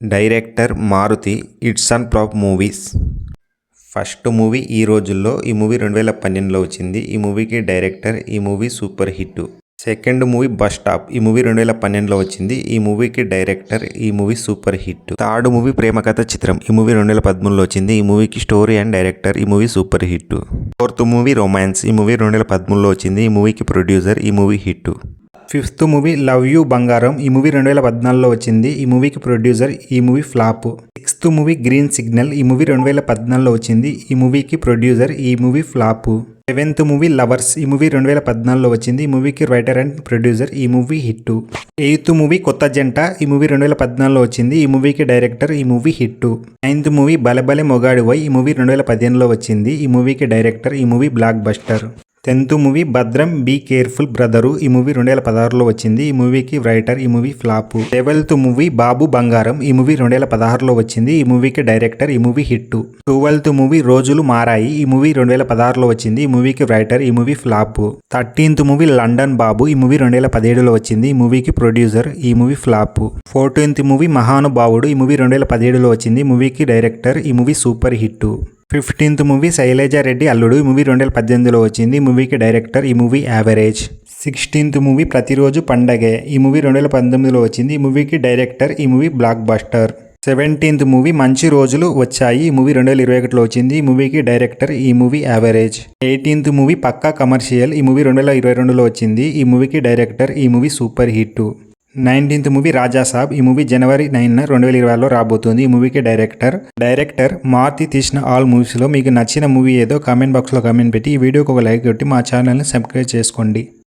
Director Maruthi. It's on prop movies. First movie Ee Rojullo. ఈ movie 2012లో వచ్చింది. ఈ మూవీకి డైరెక్టర్. ఈ movie super hit. Second movie bus stop. ఈ మూవీ 2012లో వచ్చింది. ఈ మూవీకి డైరెక్టర్. ఈ movie super hit. Third movie Prema Katha Chitram. ఈ మూవీ 2013లో వచ్చింది. ఈ మూవీకి స్టోరీ అండ్ డైరెక్టర్. ఈ movie super hit. Fourth movie romance. ఈ మూవీ 2013లో వచ్చింది. ఈ మూవీకి ప్రొడ్యూసర్. ఈ movie hit. Fifth movie love you Bangaram. ఈ మూవీ 2014లో వచ్చింది. ఈ మూవీకి ప్రొడ్యూసర్. ఈ movie flop. Sixth movie green signal. ఈ మూవీ 2014లో వచ్చింది. ఈ మూవీకి ప్రొడ్యూసర్. ఈ movie flop. Seventh movie lovers. ఈ మూవీ 2014లో వచ్చింది. ఈ మూవీకి రైటర్ అండ్ ప్రొడ్యూసర్. ఈ మూవీ హిట్. ఎయిత్ మూవీ కొత్త జంట. ఈ మూవీ 2014లో వచ్చింది. ఈ మూవీకి డైరెక్టర్. ఈ మూవీ హిట్. Ninth movie బలెబలె మొగాడివై. ఈ మూవీ 2015లో వచ్చింది. ఈ మూవీకి డైరెక్టర్. ఈ movie block buster. 10th movie భద్రం బీ కేర్ఫుల్ బ్రదరు. ఈ మూవీ 2016లో వచ్చింది. ఈ మూవీకి రైటర్. ఈ మూవీ ఫ్లాప్. 11th మూవీ బాబు బంగారం. ఈ మూవీ 2016లో వచ్చింది. ఈ మూవీకి డైరెక్టర్. ఈ మూవీ హిట్. 12th మూవీ రోజులు మారాయి. ఈ మూవీ 2016లో వచ్చింది. ఈ మూవీకి రైటర్. ఈ movie flop. 13th movie London Babu. ఈ మూవీ 2017లో వచ్చింది. ఈ మూవీకి ప్రొడ్యూసర్. ఈ మూవీ ఫ్లాప్. 14th మూవీ మహానుభావుడు. ఈ మూవీ 2017లో వచ్చింది. ఈ మూవీకి డైరెక్టర్. ఈ movie super hit. 15th movie Shailaja Reddy అల్లుడు. ఈ మూవీ 2018లో వచ్చింది. ఈ మూవీకి డైరెక్టర్. ఈ మూవీ యావరేజ్. 16th మూవీ ప్రతిరోజు పండగే. ఈ మూవీ 2019లో వచ్చింది. ఈ మూవీకి డైరెక్టర్. ఈ movie block buster. 17th movie మంచి రోజులు వచ్చాయి. ఈ మూవీ 2021లో వచ్చింది. ఈ మూవీకి డైరెక్టర్. ఈ movie average. 18th movie Pakka commercial. ఈ మూవీ 2022లో వచ్చింది. ఈ మూవీకి డైరెక్టర్. ఈ movie super hit. 19th movie Raja Saab. ఈ మూవీ జనవరి 9, 2020లో రాబోతుంది. ఈ మూవీకి డైరెక్టర్ మారుతి. తీసిన ఆల్ మూవీస్లో మీకు నచ్చిన మూవీ ఏదో కామెంట్ బాక్స్లో కామెంట్ పెట్టి ఈ వీడియోకి ఒక లైక్ కొట్టి మా ఛానల్ని సబ్స్క్రైబ్ చేసుకోండి.